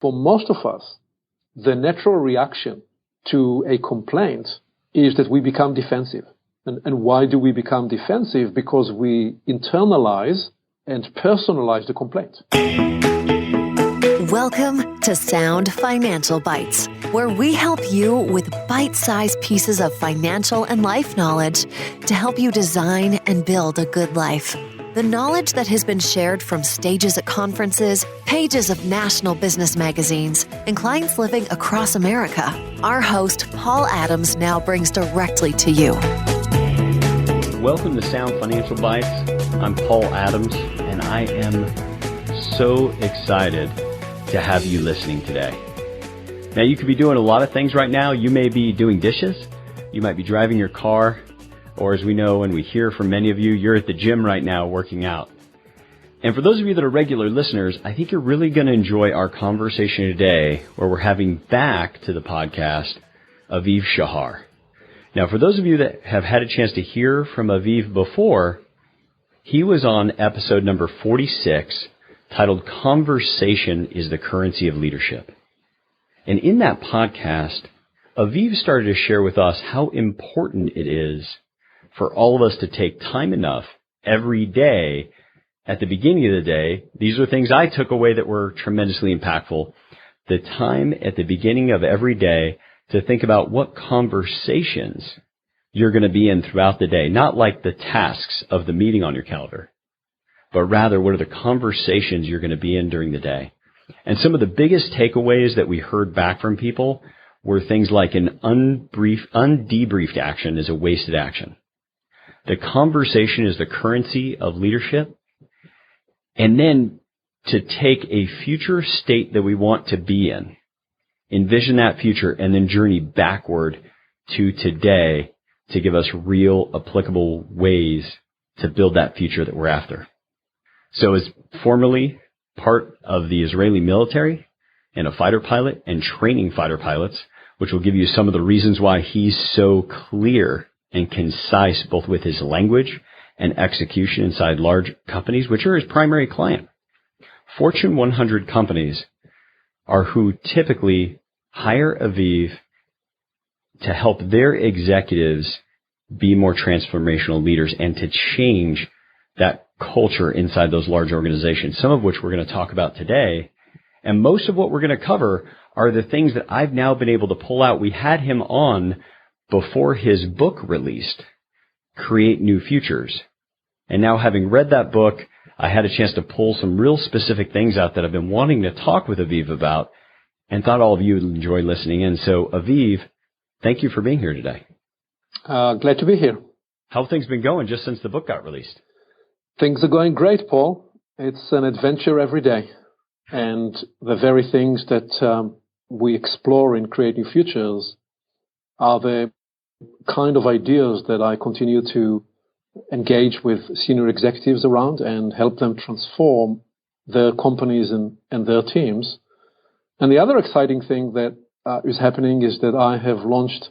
for most of us, the natural reaction to a complaint is that we become defensive. And why do we become defensive? Because we internalize and personalize the complaint. Welcome to Sound Financial Bites, where we help you with bite-sized pieces of financial and life knowledge to help you design and build a good life. The knowledge that has been shared from stages at conferences, pages of national business magazines, and clients living across America, our host, Paul Adams, now brings directly to you. Welcome to Sound Financial Bites. I'm Paul Adams, and I am so excited to have you listening today. Now, you could be doing a lot of things right now. You may be doing dishes. You might be driving your car. Or as we know and we hear from many of you, you're at the gym right now working out. And for those of you that are regular listeners, I think you're really going to enjoy our conversation today, where we're having back to the podcast Aviv Shahar. Now, for those of you that have had a chance to hear from Aviv before, he was on episode number 46, titled Conversation is the Currency of Leadership. And in that podcast, Aviv started to share with us how important it is for all of us to take time enough every day at the beginning of the day. These are things I took away that were tremendously impactful. The time at the beginning of every day to think about what conversations you're going to be in throughout the day, not like the tasks of the meeting on your calendar, but rather what are the conversations you're going to be in during the day. And some of the biggest takeaways that we heard back from people were things like an undebriefed action is a wasted action. The conversation is the currency of leadership. And then to take a future state that we want to be in, envision that future, and then journey backward to today to give us real applicable ways to build that future that we're after. So as formerly part of the Israeli military and a fighter pilot and training fighter pilots, which will give you some of the reasons why he's so clear and concise both with his language and execution inside large companies, which are his primary client. Fortune 100 companies are who typically hire Aviv to help their executives be more transformational leaders and to change that culture inside those large organizations, some of which we're going to talk about today. And most of what we're going to cover are the things that I've now been able to pull out. We had him on before his book released, Create New Futures. And now, having read that book, I had a chance to pull some real specific things out that I've been wanting to talk with Aviv about and thought all of you would enjoy listening in. So, Aviv, thank you for being here today. Glad to be here. How have things been going just since the book got released? Things are going great, Paul. It's an adventure every day. And the very things that we explore in Create New Futures are the kind of ideas that I continue to engage with senior executives around and help them transform their companies and their teams. And the other exciting thing that is happening is that I have launched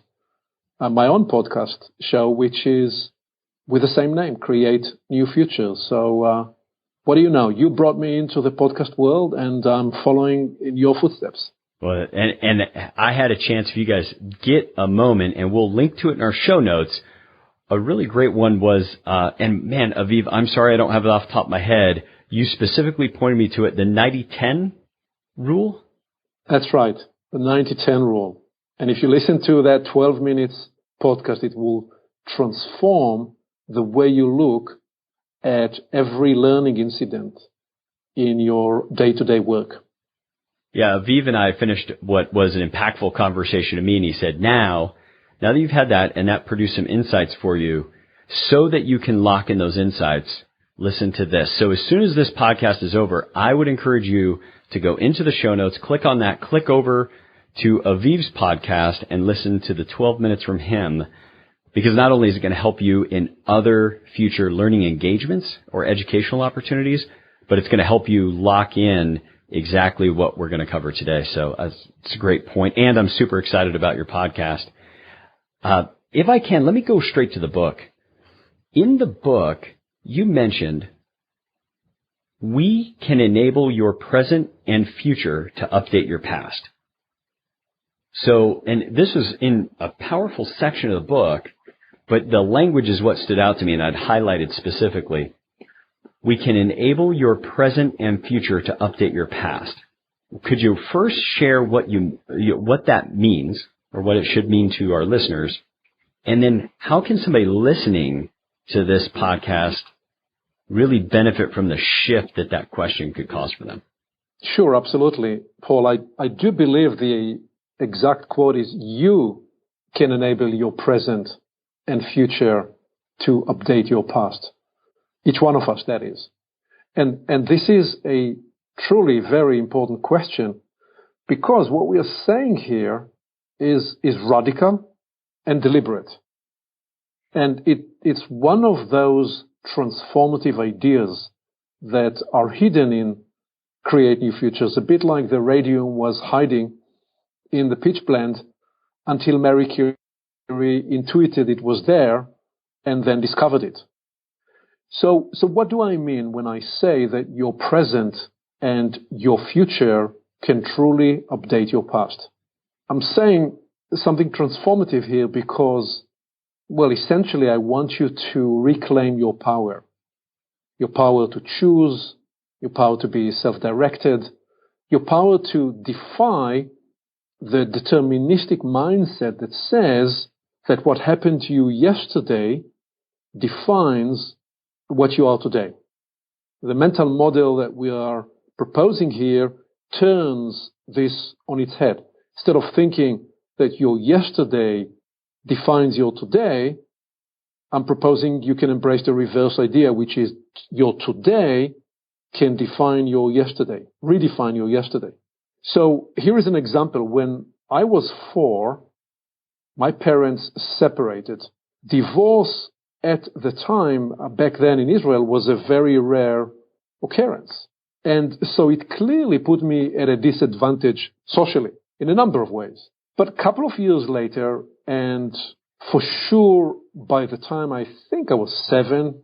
my own podcast show, which is with the same name, Create New Futures. So what do you know? You brought me into the podcast world, and I'm following in your footsteps. Well, and I had a chance, if you guys get a moment, and we'll link to it in our show notes. A really great one was, and man, Aviv, I'm sorry I don't have it off the top of my head. You specifically pointed me to it, the 90-10 rule? That's right, the 90-10 rule. And if you listen to that 12 minutes podcast, it will transform the way you look at every learning incident in your day-to-day work. Yeah, Aviv and I finished what was an impactful conversation to me, and he said, now that you've had that and that produced some insights for you, so that you can lock in those insights, listen to this. So as soon as this podcast is over, I would encourage you to go into the show notes, click on that, click over to Aviv's podcast and listen to the 12 minutes from him, because not only is it going to help you in other future learning engagements or educational opportunities, but it's going to help you lock in exactly what we're going to cover today. So it's a great point. And I'm super excited about your podcast. If I can, let me go straight to the book. In the book, you mentioned we can enable your present and future to update your past. So, and this was in a powerful section of the book, but the language is what stood out to me, and I'd highlighted specifically. We can enable your present and future to update your past. Could you first share what that means, or what it should mean to our listeners? And then how can somebody listening to this podcast really benefit from the shift that question could cause for them? Sure, absolutely. Paul, I do believe the exact quote is, you can enable your present and future to update your past. Each one of us, that is. And this is a truly very important question, because what we are saying here is radical and deliberate. And it's one of those transformative ideas that are hidden in Create New Futures, a bit like the radium was hiding in the pitch blende until Marie Curie intuited it was there and then discovered it. So what do I mean when I say that your present and your future can truly update your past? I'm saying something transformative here because, well, essentially I want you to reclaim your power to choose, your power to be self-directed, your power to defy the deterministic mindset that says that what happened to you yesterday defines what you are today. The mental model that we are proposing here turns this on its head. Instead of thinking that your yesterday defines your today, I'm proposing you can embrace the reverse idea, which is your today can define your yesterday, redefine your yesterday. So here is an example. When I was 4, my parents separated. Divorce at the time, back then in Israel, was a very rare occurrence. And so it clearly put me at a disadvantage socially in a number of ways. But a couple of years later, and for sure by the time I think I was 7,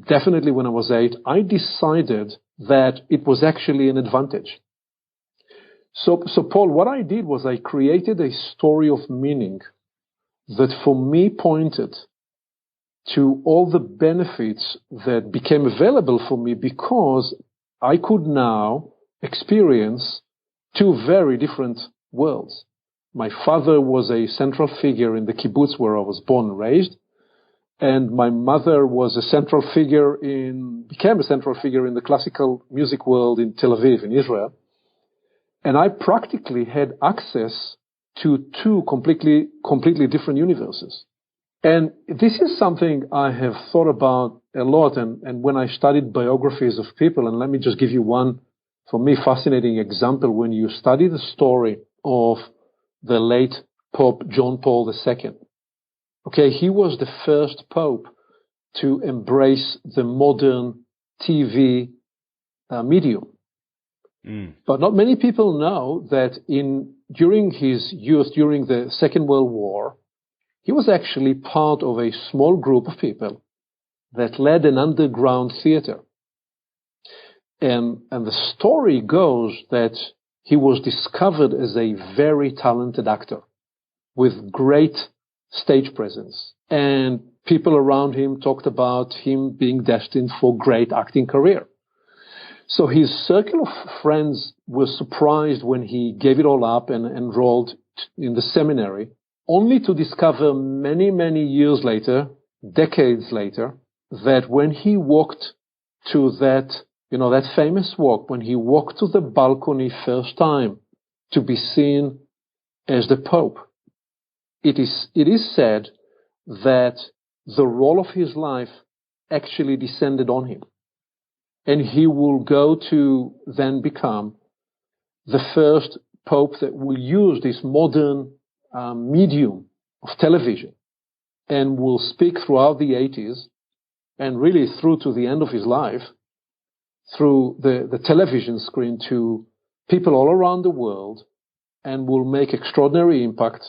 definitely when I was 8, I decided that it was actually an advantage. So Paul, what I did was I created a story of meaning that for me pointed to all the benefits that became available for me because I could now experience 2 very different worlds. My father was a central figure in the kibbutz where I was born and raised, and my mother was became a central figure in the classical music world in Tel Aviv, in Israel. And I practically had access to 2 completely different universes. And this is something I have thought about a lot. And when I studied biographies of people, and let me just give you one, for me, fascinating example. When you study the story of the late Pope John Paul II, okay, he was the first Pope to embrace the modern TV medium. But not many people know that during his youth, during the Second World War, he was actually part of a small group of people that led an underground theater. And the story goes that he was discovered as a very talented actor with great stage presence. And people around him talked about him being destined for great acting career. So his circle of friends were surprised when he gave it all up and enrolled in the seminary, only to discover many, many years later, decades later, that when he walked to that famous walk, when he walked to the balcony first time to be seen as the Pope, it is said that the role of his life actually descended on him. And he will go to then become the first Pope that will use this modern medium of television and will speak throughout the 80s and really through to the end of his life through the television screen to people all around the world, and will make extraordinary impact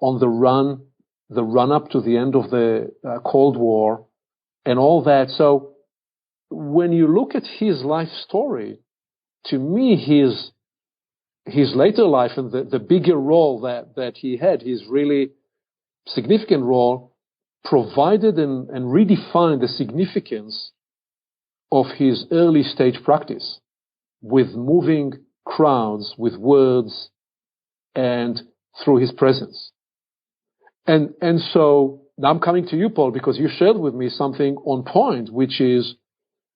on the run up to the end of the Cold War and all that. So when you look at his life story, to me, his later life and the bigger role that he had, his really significant role, provided and redefined the significance of his early stage practice with moving crowds, with words, and through his presence. And so now I'm coming to you, Paul, because you shared with me something on point, which is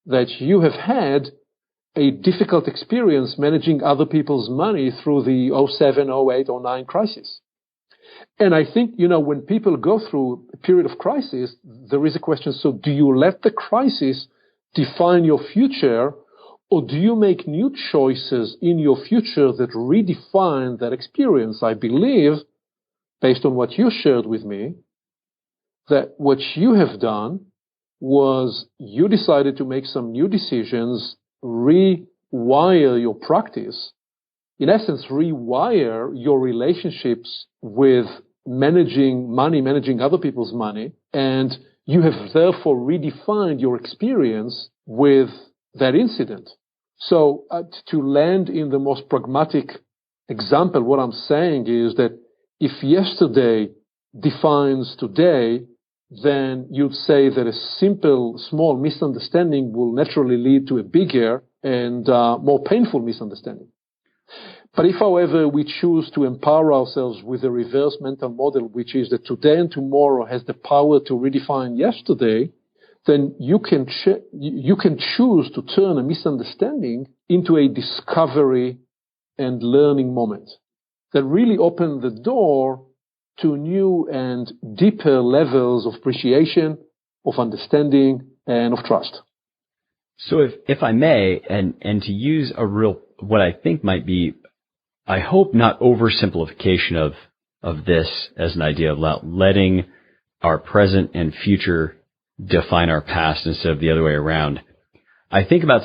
that you have had a difficult experience managing other people's money through the 07, 08, 09 crisis. And I think, when people go through a period of crisis, there is a question, so do you let the crisis define your future, or do you make new choices in your future that redefine that experience? I believe, based on what you shared with me, that what you have done was you decided to make some new decisions, rewire your practice, in essence, rewire your relationships with managing money, managing other people's money, and you have therefore redefined your experience with that incident. So to land in the most pragmatic example, what I'm saying is that if yesterday defines today, then you'd say that a simple, small misunderstanding will naturally lead to a bigger and more painful misunderstanding. But if, however, we choose to empower ourselves with a reverse mental model, which is that today and tomorrow has the power to redefine yesterday, then you can choose to turn a misunderstanding into a discovery and learning moment that really open the door to new and deeper levels of appreciation, of understanding, and of trust. So if I may, and to use what I think might be, I hope not oversimplification of this as an idea of letting our present and future define our past instead of the other way around. I think about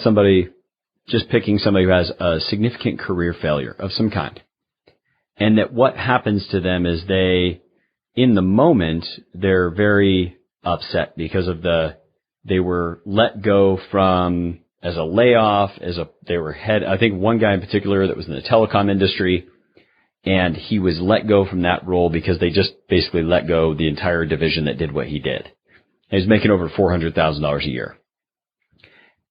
just picking somebody who has a significant career failure of some kind. And that what happens to them is in the moment, they're very upset because they were let go from as a layoff, I think one guy in particular that was in the telecom industry, and he was let go from that role because they just basically let go the entire division that did what he did. He was making over $400,000 a year.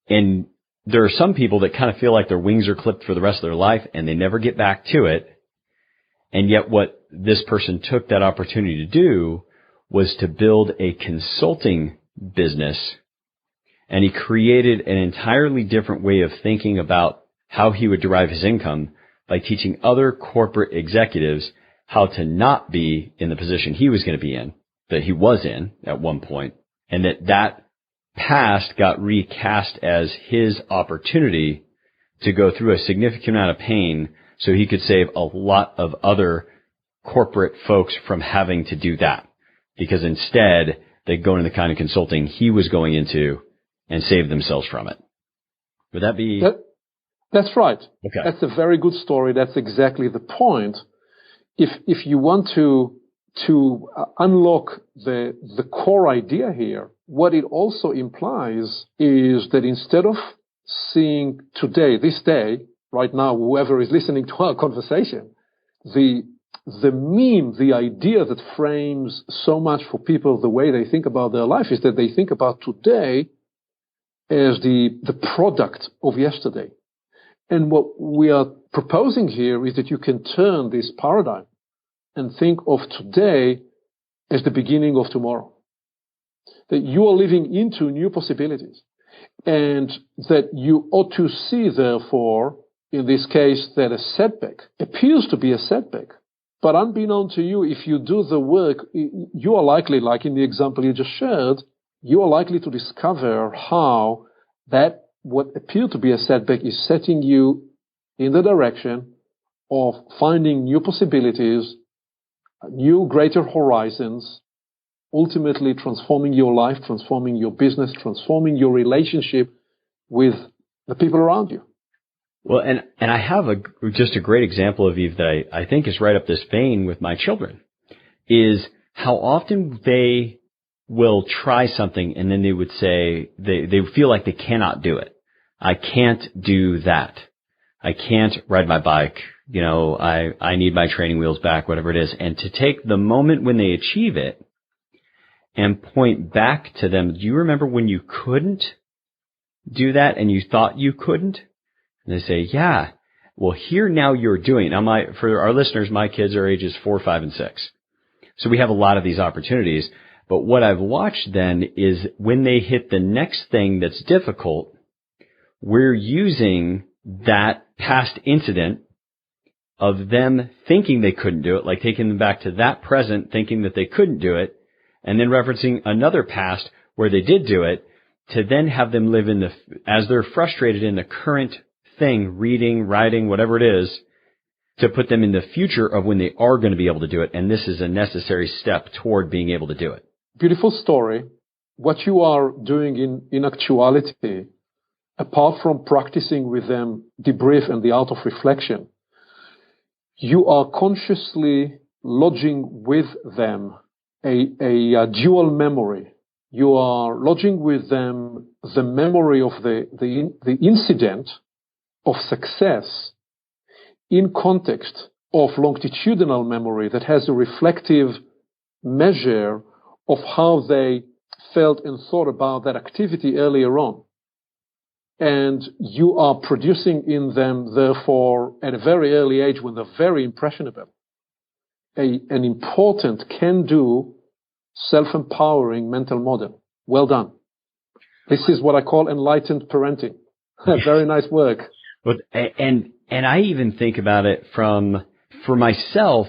And there are some people that kind of feel like their wings are clipped for the rest of their life and they never get back to it. And yet what this person took that opportunity to do was to build a consulting business, and he created an entirely different way of thinking about how he would derive his income by teaching other corporate executives how to not be in the position he was going to be in, that he was in at one point, and that past got recast as his opportunity to go through a significant amount of pain so he could save a lot of other corporate folks from having to do that. Because instead, they go into the kind of consulting he was going into and save themselves from it. Would that be? That's right. Okay. That's a very good story. That's exactly the point. If you want to unlock the core idea here, what it also implies is that instead of seeing today, this day, right now, whoever is listening to our conversation, the meme, the idea that frames so much for people the way they think about their life is that they think about today as the product of yesterday. And what we are proposing here is that you can turn this paradigm and think of today as the beginning of tomorrow. That you are living into new possibilities. And that you ought to see, therefore, in this case, that a setback appears to be a setback. But unbeknown to you, if you do the work, you are likely, like in the example you just shared, you are likely to discover how that what appeared to be a setback is setting you in the direction of finding new possibilities, new greater horizons, ultimately transforming your life, transforming your business, transforming your relationship with the people around you. Well, and I have just a great example, Aviv, that I think is right up this vein with my children, is how often they will try something and then they would say, they feel like they cannot do it. I can't do that. I can't ride my bike. I need my training wheels back, whatever it is. And to take the moment when they achieve it and point back to them, do you remember when you couldn't do that and you thought you couldn't? And they say, yeah, well, here now you're doing it. Now, for our listeners, my kids are ages 4, 5, and 6. So we have a lot of these opportunities. But what I've watched then is when they hit the next thing that's difficult, we're using that past incident of them thinking they couldn't do it, like taking them back to that present, thinking that they couldn't do it, and then referencing another past where they did do it, to then have them live as they're frustrated in the current thing, reading, writing, whatever it is, to put them in the future of when they are going to be able to do it. And this is a necessary step toward being able to do it. Beautiful story. What you are doing in actuality, apart from practicing with them debrief and the art of reflection, you are consciously lodging with them a dual memory. You are lodging with them the memory of the incident of success in context of longitudinal memory that has a reflective measure of how they felt and thought about that activity earlier on. And you are producing in them, therefore, at a very early age when they're very impressionable, an important can-do, self-empowering mental model. Well done. This is what I call enlightened parenting. Very nice work. But, and I even think about it for myself,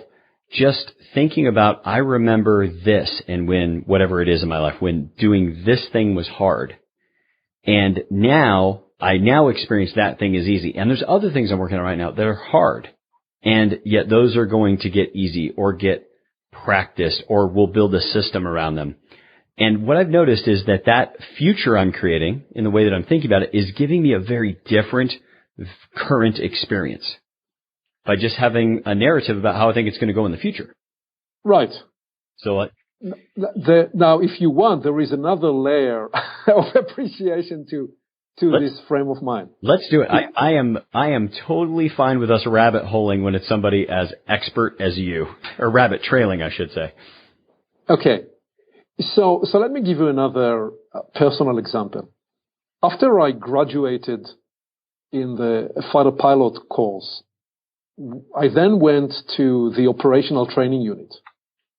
just thinking about, I remember this, and when, whatever it is in my life, when doing this thing was hard. And I now experience that thing as easy. And there's other things I'm working on right now that are hard. And yet those are going to get easy or get practiced, or we'll build a system around them. And what I've noticed is that future I'm creating, in the way that I'm thinking about it, is giving me a very different current experience by just having a narrative about how I think it's going to go in the future. Right. So now, if you want, there is another layer of appreciation to this frame of mind. Let's do it. I am totally fine with us rabbit holing when it's somebody as expert as you, or rabbit trailing, I should say. Okay. So let me give you another personal example. After I graduated in the fighter pilot course, I then went to the operational training unit.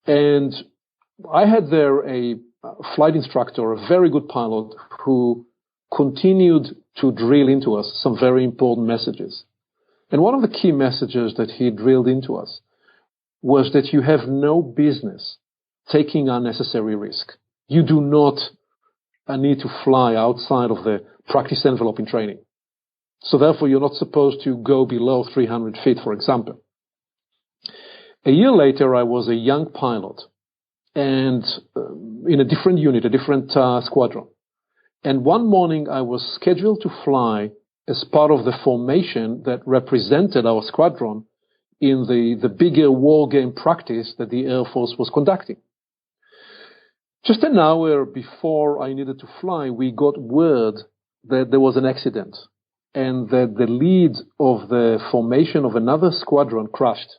And I had there a flight instructor, a very good pilot, who continued to drill into us some very important messages. And one of the key messages that he drilled into us was that you have no business taking unnecessary risk. You do not need to fly outside of the practice envelope in training. So therefore, you're not supposed to go below 300 feet, for example. A year later, I was a young pilot and in a different unit, a different squadron. And one morning, I was scheduled to fly as part of the formation that represented our squadron in the bigger war game practice that the Air Force was conducting. Just an hour before I needed to fly, we got word that there was an accident and that the lead of the formation of another squadron crashed.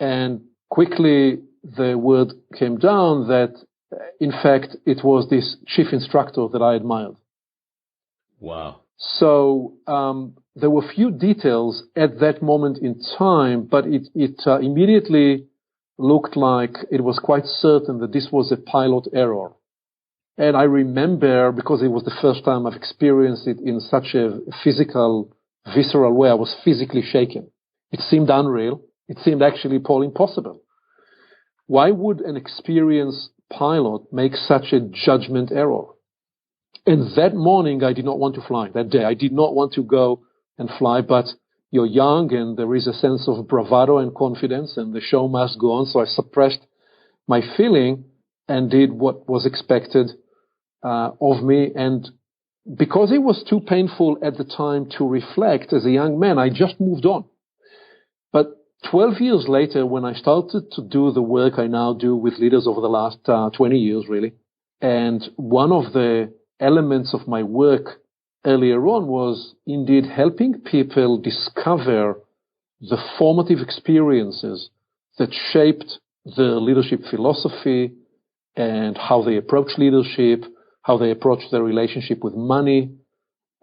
And quickly the word came down that, in fact, it was this chief instructor that I admired. Wow. So there were few details at that moment in time, but it immediately looked like it was quite certain that this was a pilot error. And I remember, because it was the first time I've experienced it in such a physical, visceral way, I was physically shaken. It seemed unreal. It seemed actually, Paul, impossible. Why would an experienced pilot make such a judgment error? And that morning, I did not want to fly. That day, I did not want to go and fly, but you're young and there is a sense of bravado and confidence and the show must go on. So I suppressed my feeling and did what was expected of me. And because it was too painful at the time to reflect as a young man, I just moved on. But 12 years later, when I started to do the work I now do with leaders over the last 20 years, really, and one of the elements of my work earlier on was indeed helping people discover the formative experiences that shaped their leadership philosophy and how they approach leadership, how they approach their relationship with money,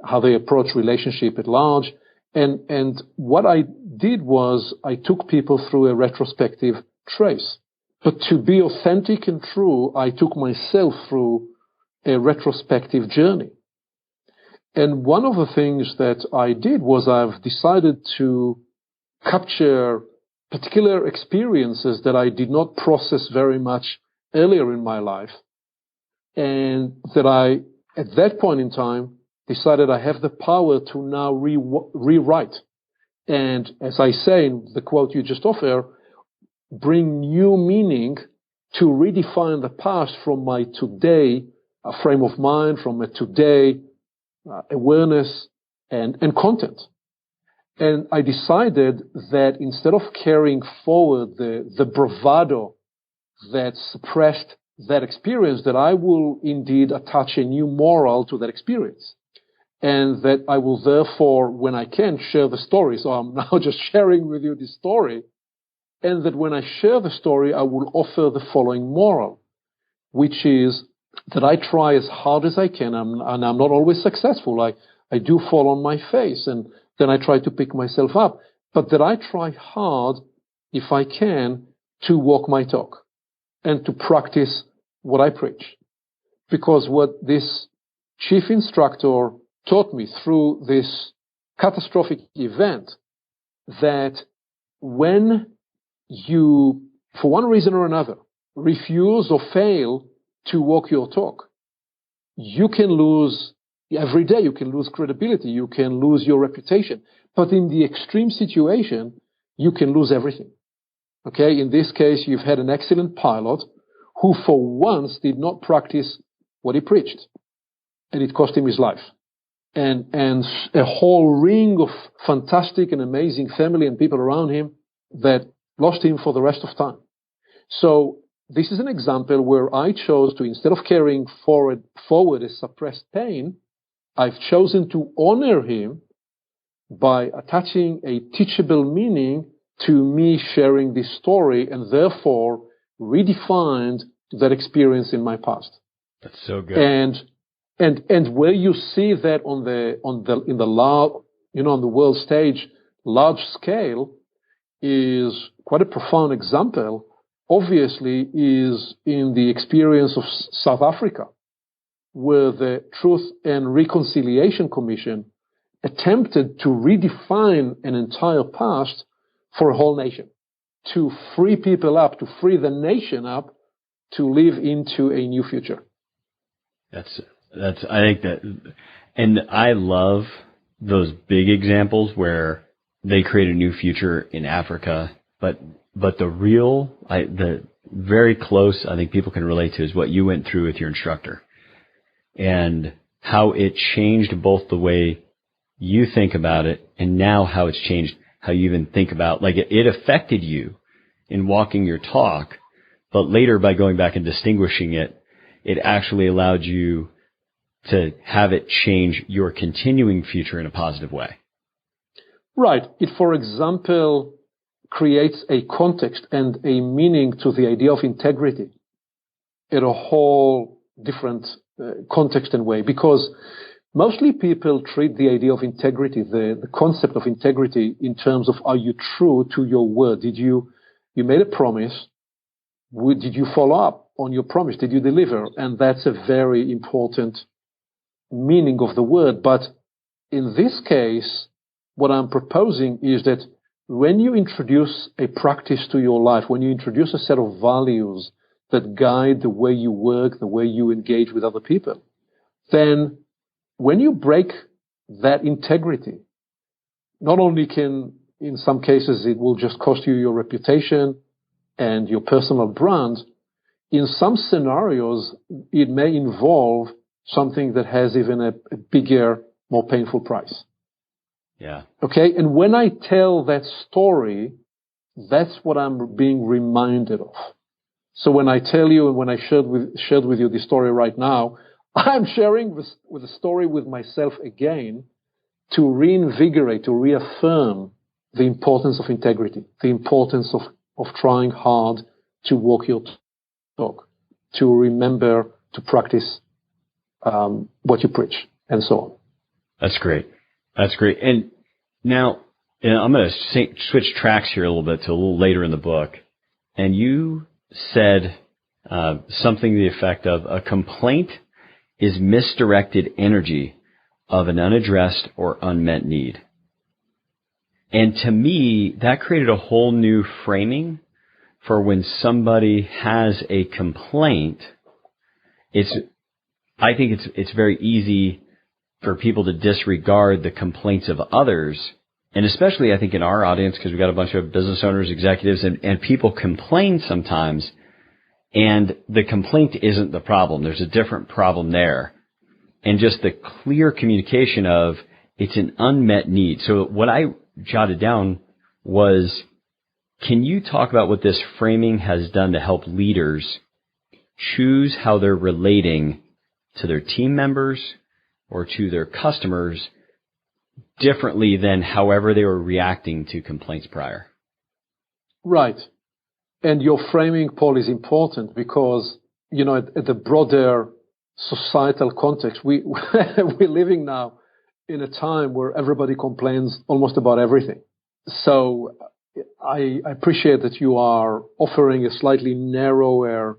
how they approach relationship at large. And what I did was I took people through a retrospective trace. But to be authentic and true, I took myself through a retrospective journey. And one of the things that I did was I've decided to capture particular experiences that I did not process very much earlier in my life, and that I, at that point in time, decided I have the power to now rewrite. And as I say in the quote you just offered, bring new meaning to redefine the past from my today frame of mind, from a today awareness and content. And I decided that instead of carrying forward the bravado that suppressed that experience, that I will indeed attach a new moral to that experience. And that I will therefore, when I can, share the story. So I'm now just sharing with you this story. And that when I share the story, I will offer the following moral, which is that I try as hard as I can, and I'm not always successful. I do fall on my face, and then I try to pick myself up. But that I try hard, if I can, to walk my talk and to practice what I preach. Because what this chief instructor taught me through this catastrophic event, that when you, for one reason or another, refuse or fail to walk your talk, you can lose every day. You can lose credibility. You can lose your reputation. But in the extreme situation, you can lose everything. Okay? In this case, you've had an excellent pilot who for once did not practice what he preached. And it cost him his life. And a whole ring of fantastic and amazing family and people around him that lost him for the rest of time. So this is an example where I chose to, instead of carrying forward a suppressed pain, I've chosen to honor him by attaching a teachable meaning to me sharing this story, and therefore redefined that experience in my past. That's so good. And where you see that on the world stage, large scale, is quite a profound example, obviously, is in the experience of South Africa, where the Truth and Reconciliation Commission attempted to redefine an entire past for a whole nation, to free people up, to free the nation up, to live into a new future. I think that, and I love those big examples where they create a new future in Africa, but the very close, I think people can relate to, is what you went through with your instructor, and how it changed both the way you think about it, and now how it's changed how you even think about, like it affected you in walking your talk, but later by going back and distinguishing it, it actually allowed you to have it change your continuing future in a positive way. Right. It, for example, creates a context and a meaning to the idea of integrity in a whole different context and way, because mostly people treat the idea of integrity, the concept of integrity, in terms of, are you true to your word? You made a promise. Did you follow up on your promise? Did you deliver? And that's a very important meaning of the word. But in this case, what I'm proposing is that when you introduce a practice to your life, when you introduce a set of values that guide the way you work, the way you engage with other people, then when you break that integrity, not only can, in some cases, it will just cost you your reputation and your personal brand, in some scenarios, it may involve something that has even a bigger, more painful price. Yeah. Okay? And when I tell that story That's what I'm being reminded of. So when I tell you and when I shared with you the story right now, I'm sharing with the story with myself again to reinvigorate, to reaffirm the importance of integrity, the importance of trying hard to walk your talk, to remember to practice what you preach, and so on. That's great. That's great. And now I'm going to switch tracks here a little bit to a little later in the book. And you said something to the effect of a complaint is misdirected energy of an unaddressed or unmet need. And to me, that created a whole new framing for when somebody has a complaint. I think it's very easy for people to disregard the complaints of others. And especially I think in our audience, because we've got a bunch of business owners, executives, and people complain sometimes. And the complaint isn't the problem. There's a different problem there. And just the clear communication of it's an unmet need. So what I jotted down was, can you talk about what this framing has done to help leaders choose how they're relating to their team members or to their customers differently than however they were reacting to complaints prior? Right. And your framing, Paul, is important because, at the broader societal context, we're living now in a time where everybody complains almost about everything. So I appreciate that you are offering a slightly narrower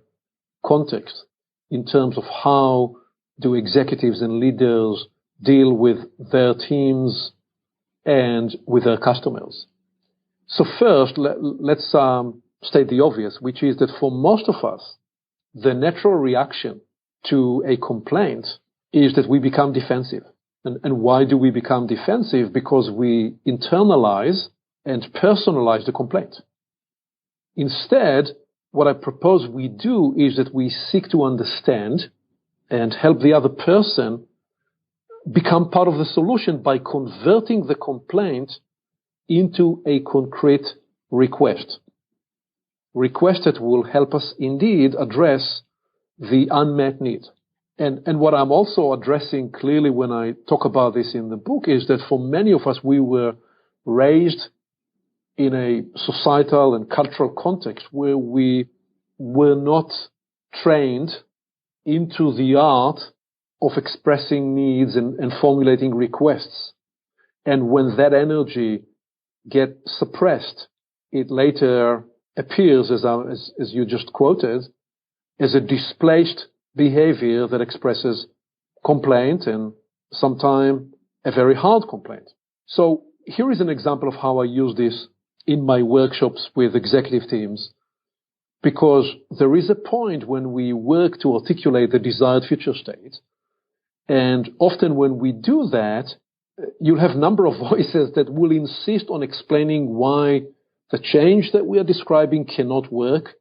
context in terms of how do executives and leaders deal with their teams and with their customers. So first, let's state the obvious, which is that for most of us, the natural reaction to a complaint is that we become defensive. And why do we become defensive? Because we internalize and personalize the complaint. Instead, what I propose we do is that we seek to understand and help the other person become part of the solution by converting the complaint into a concrete request. Request that will help us indeed address the unmet need. And what I'm also addressing clearly when I talk about this in the book is that for many of us, we were raised in a societal and cultural context where we were not trained into the art of expressing needs and formulating requests. And when that energy gets suppressed, it later appears, as you just quoted, as a displaced behavior that expresses complaint and sometimes a very hard complaint. So here is an example of how I use this in my workshops with executive teams, because there is a point when we work to articulate the desired future state. And often when we do that, you'll have a number of voices that will insist on explaining why the change that we are describing cannot work.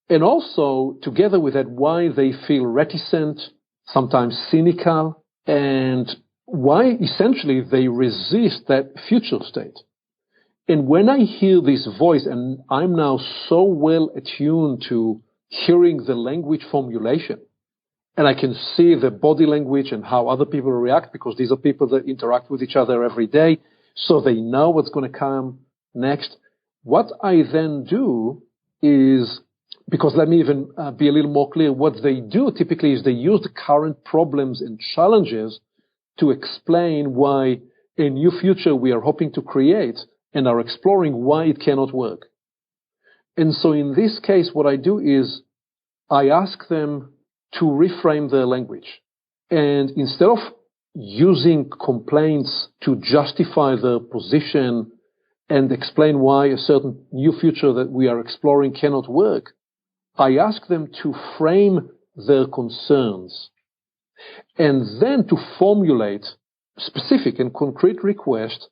And also, together with that, why they feel reticent, sometimes cynical, and why essentially they resist that future state. And when I hear this voice, and I'm now so well attuned to hearing the language formulation, and I can see the body language and how other people react, because these are people that interact with each other every day, so they know what's going to come next. What I then do is, because let me even be a little more clear, what they do typically is they use the current problems and challenges to explain why a new future we are hoping to create and are exploring why it cannot work. And so in this case, what I do is I ask them to reframe their language. And instead of using complaints to justify their position and explain why a certain new future that we are exploring cannot work, I ask them to frame their concerns and then to formulate specific and concrete requests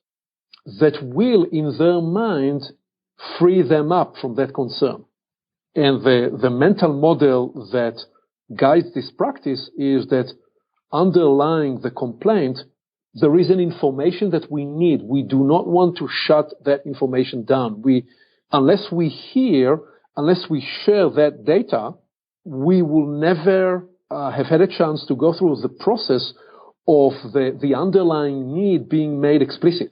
that will, in their mind, free them up from that concern. And the mental model that guides this practice is that underlying the complaint, there is an information that we need. We do not want to shut that information down. We Unless we share that data, we will never have had a chance to go through the process of the underlying need being made explicit.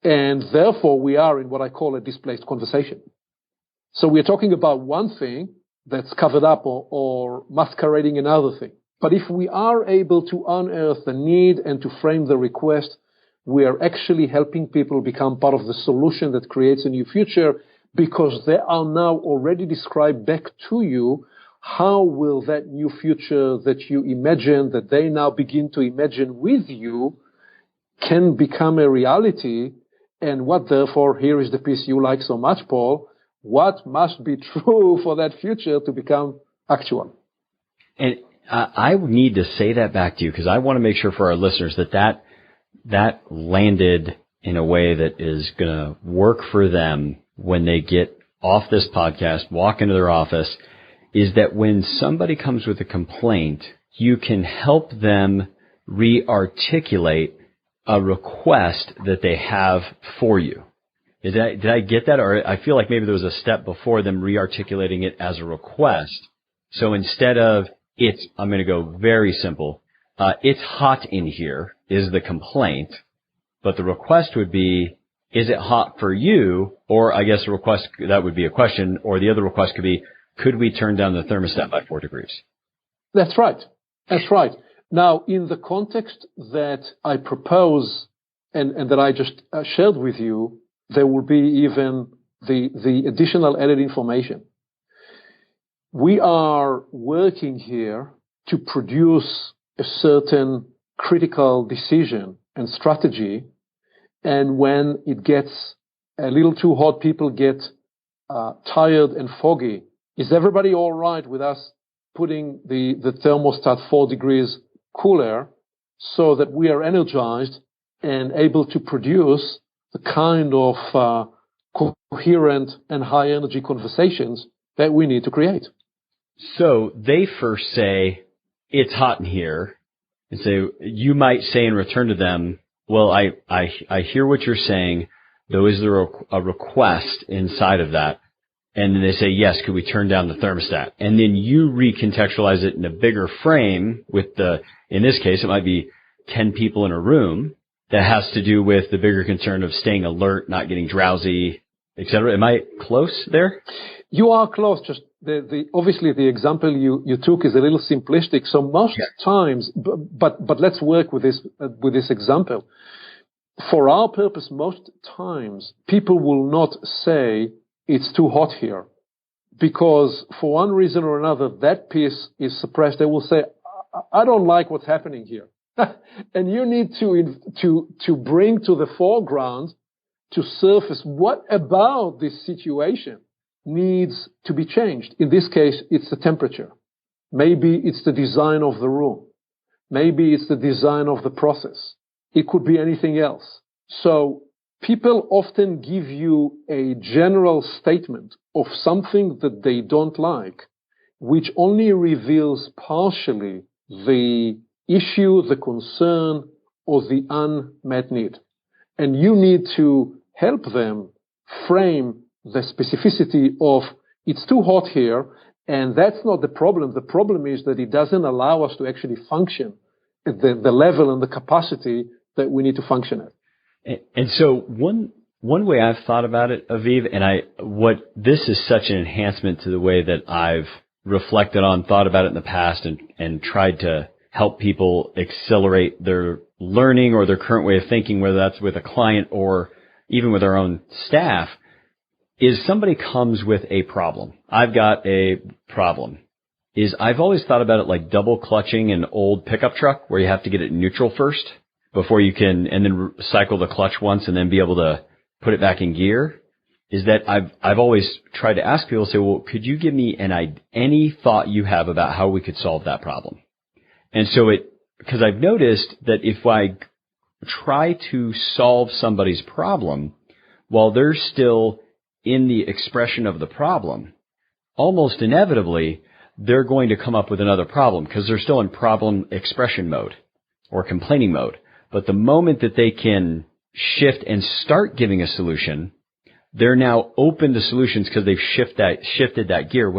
And therefore, we are in what I call a displaced conversation. So we're talking about one thing that's covered up or masquerading another thing. But if we are able to unearth the need and to frame the request, we are actually helping people become part of the solution that creates a new future, because they are now already described back to you. How will that new future that you imagine, that they now begin to imagine with you, can become a reality? And what, therefore, here is the piece you like so much, Paul, what must be true for that future to become actual? And I need to say that back to you, because I want to make sure for our listeners that landed in a way that is going to work for them when they get off this podcast, walk into their office, is that when somebody comes with a complaint, you can help them re-articulate a request that they have for you. Did I get that? Or I feel like maybe there was a step before them re-articulating it as a request. So instead of I'm going to go very simple. It's hot in here is the complaint, but the request would be, is it hot for you? Or I guess the request, that would be a question, or the other request could be, could we turn down the thermostat by 4 degrees? That's right. That's right. Now, in the context that I propose and that I just shared with you, there will be even the additional added information. We are working here to produce a certain critical decision and strategy, and when it gets a little too hot, people get tired and foggy. Is everybody all right with us putting the thermostat 4 degrees cooler so that we are energized and able to produce the kind of coherent and high energy conversations that we need to create? So they first say, it's hot in here. And so you might say in return to them, well, I hear what you're saying, though is there a request inside of that? And then they say, yes, could we turn down the thermostat? And then you recontextualize it in a bigger frame with in this case, it might be 10 people in a room that has to do with the bigger concern of staying alert, not getting drowsy, et cetera. Am I close there? You are close. Just obviously the example you took is a little simplistic. So most times, but let's work with this example. For our purpose, most times people will not say it's too hot here, because for one reason or another that piece is suppressed. They will say, I don't like what's happening here. And you need to bring to the foreground, to surface, what about this situation needs to be changed? In this case, it's the temperature. Maybe it's the design of the room. Maybe it's the design of the process. It could be anything else. So people often give you a general statement of something that they don't like, which only reveals partially the issue, the concern, or the unmet need. And you need to help them frame the specificity of, it's too hot here, and that's not the problem. The problem is that it doesn't allow us to actually function at the level and the capacity that we need to function at. And so one way I've thought about it, Aviv, and this is such an enhancement to the way that I've reflected on, thought about it in the past, and tried to help people accelerate their learning or their current way of thinking, whether that's with a client or even with our own staff, is somebody comes with a problem. I've got a problem. I've always thought about it like double clutching an old pickup truck, where you have to get it neutral first before you can, and then cycle the clutch once and then be able to put it back in gear. Is that I've always tried to ask people, say, well, could you give me any thought you have about how we could solve that problem? And so because I've noticed that if I try to solve somebody's problem while they're still in the expression of the problem, almost inevitably, they're going to come up with another problem because they're still in problem expression mode or complaining mode. But the moment that they can shift and start giving a solution, they're now open to solutions because they've shifted that gear.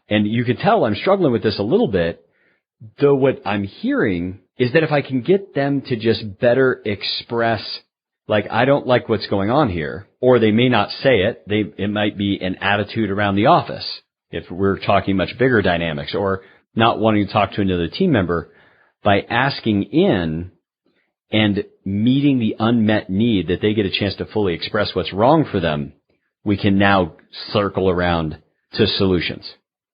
And you can tell I'm struggling with this a little bit, though what I'm hearing is that if I can get them to just better express, like, I don't like what's going on here, or they may not say it, it might be an attitude around the office, if we're talking much bigger dynamics, or not wanting to talk to another team member, by asking in and meeting the unmet need that they get a chance to fully express what's wrong for them, we can now circle around to solutions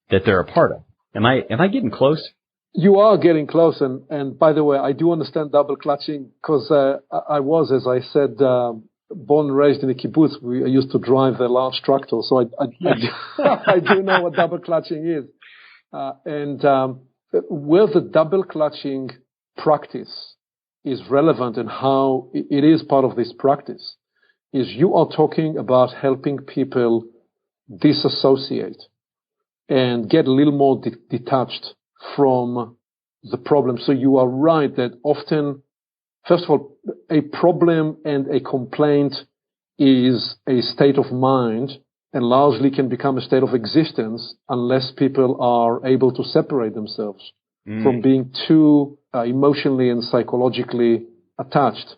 that they're a part of. Am I getting close? You are getting close. And by the way, I do understand double clutching because I was, as I said, born and raised in a kibbutz. I used to drive a large tractor. So I do know what double clutching is. Where the double clutching practice is relevant and how it is part of this practice is you are talking about helping people disassociate and get a little more detached from the problem. So you are right that often, first of all, a problem and a complaint is a state of mind and largely can become a state of existence unless people are able to separate themselves from being too emotionally and psychologically attached.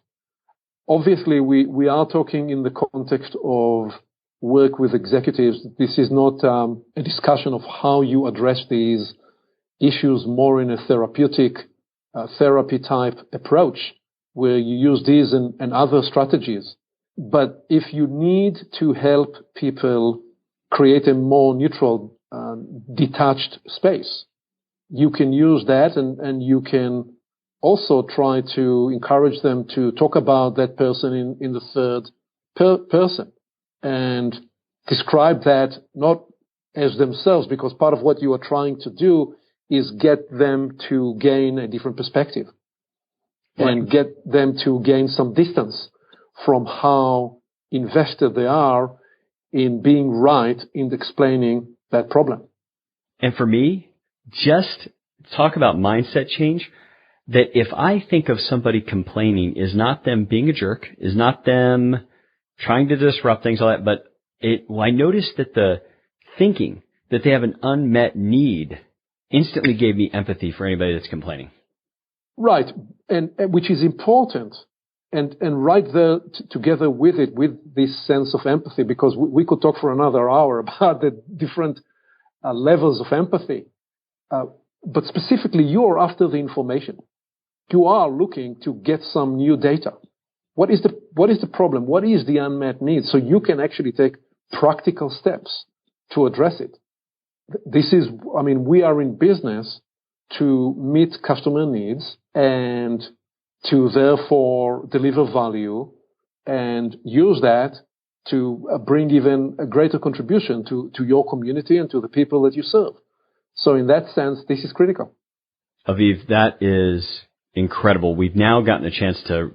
Obviously, we are talking in the context of work with executives. This is not a discussion of how you address these issues more in a therapeutic therapy type approach where you use these and other strategies. But if you need to help people create a more neutral, detached space, you can use that and you can also try to encourage them to talk about that person in the third person and describe that not as themselves, because part of what you are trying to do is get them to gain a different perspective and get them to gain some distance from how invested they are in being right in explaining that problem. And for me, just talk about mindset change, that if I think of somebody complaining is not them being a jerk, is not them trying to disrupt things, all that, but I noticed that the thinking that they have an unmet need instantly gave me empathy for anybody that's complaining. Right, and which is important. And right there together with it, with this sense of empathy, because we could talk for another hour about the different levels of empathy. But specifically, you are after the information. You are looking to get some new data. What is the problem? What is the unmet need? So you can actually take practical steps to address it. We are in business to meet customer needs and to therefore deliver value and use that to bring even a greater contribution to your community and to the people that you serve. So in that sense, this is critical. Aviv, that is incredible. We've now gotten a chance to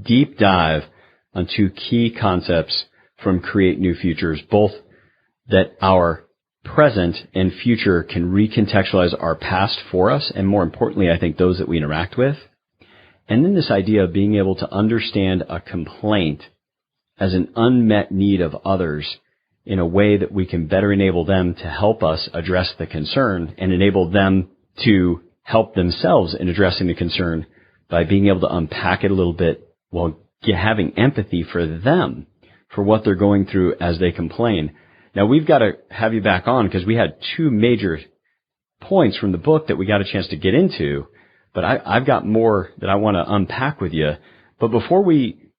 deep dive on two key concepts from Create New Futures, both that our present and future can recontextualize our past for us, and more importantly, I think those that we interact with. And then this idea of being able to understand a complaint as an unmet need of others in a way that we can better enable them to help us address the concern and enable them to help themselves in addressing the concern by being able to unpack it a little bit while having empathy for them, for what they're going through as they complain. Now, we've got to have you back on because we had two major points from the book that we got a chance to get into, but I've got more that I want to unpack with you. But before we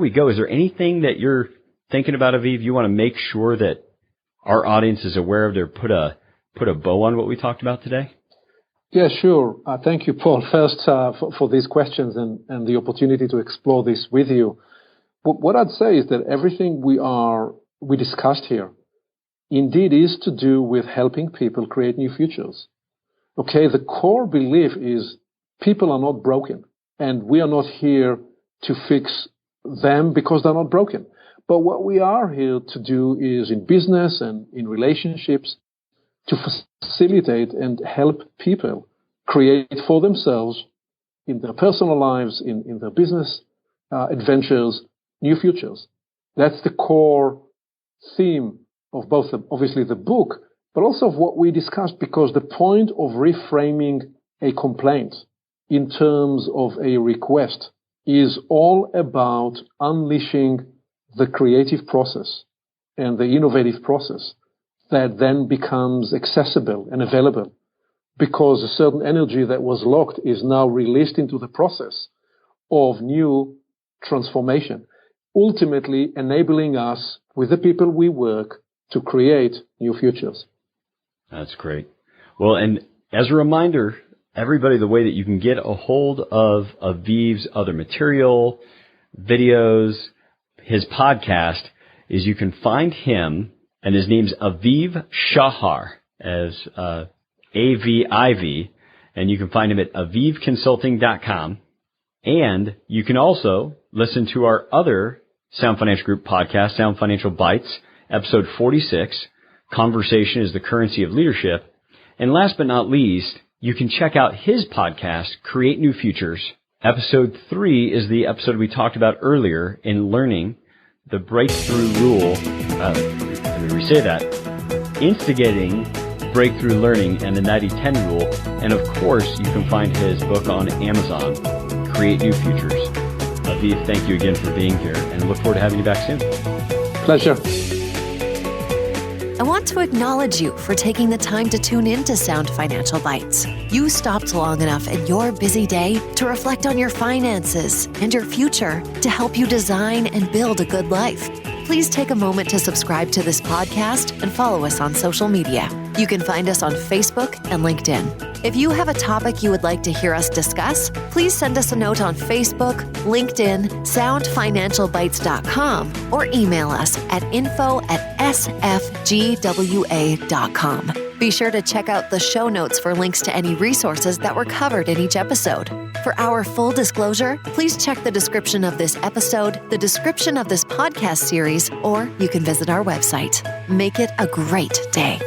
go, is there anything that you're thinking about, Aviv, you want to make sure that our audience is aware of, to put a bow on what we talked about today? Yeah, sure. Thank you, Paul, first for these questions and the opportunity to explore this with you. What I'd say is that everything we discussed here indeed is to do with helping people create new futures. Okay, the core belief is people are not broken, and we are not here to fix them because they're not broken. But what we are here to do is in business and in relationships to facilitate and help people create for themselves in their personal lives, in their business adventures, new futures. That's the core theme of both, obviously, the book, but also of what we discussed, because the point of reframing a complaint in terms of a request is all about unleashing the creative process and the innovative process that then becomes accessible and available, because a certain energy that was locked is now released into the process of new transformation, ultimately enabling us, with the people we work, to create new futures. That's great. Well, and as a reminder, everybody, the way that you can get a hold of Aviv's other material, videos, his podcast, is you can find him, and his name's Aviv Shahar, as A-V-I-V, and you can find him at avivconsulting.com. And you can also listen to our other Sound Financial Group podcast, Sound Financial Bites, episode 46, Conversation is the Currency of Leadership. And last but not least, you can check out his podcast, Create New Futures. Episode 3 is the episode we talked about earlier in learning the breakthrough rule. Let me re-say that. Instigating breakthrough learning and the 90-10 rule. And of course, you can find his book on Amazon, Create New Futures. Aviv, thank you again for being here, and look forward to having you back soon. Pleasure. I want to acknowledge you for taking the time to tune in to Sound Financial Bites. You stopped long enough in your busy day to reflect on your finances and your future to help you design and build a good life. Please take a moment to subscribe to this podcast and follow us on social media. You can find us on Facebook and LinkedIn. If you have a topic you would like to hear us discuss, please send us a note on Facebook, LinkedIn, soundfinancialbites.com, or email us at info@sfgwa.com. Be sure to check out the show notes for links to any resources that were covered in each episode. For our full disclosure, please check the description of this episode, the description of this podcast series, or you can visit our website. Make it a great day.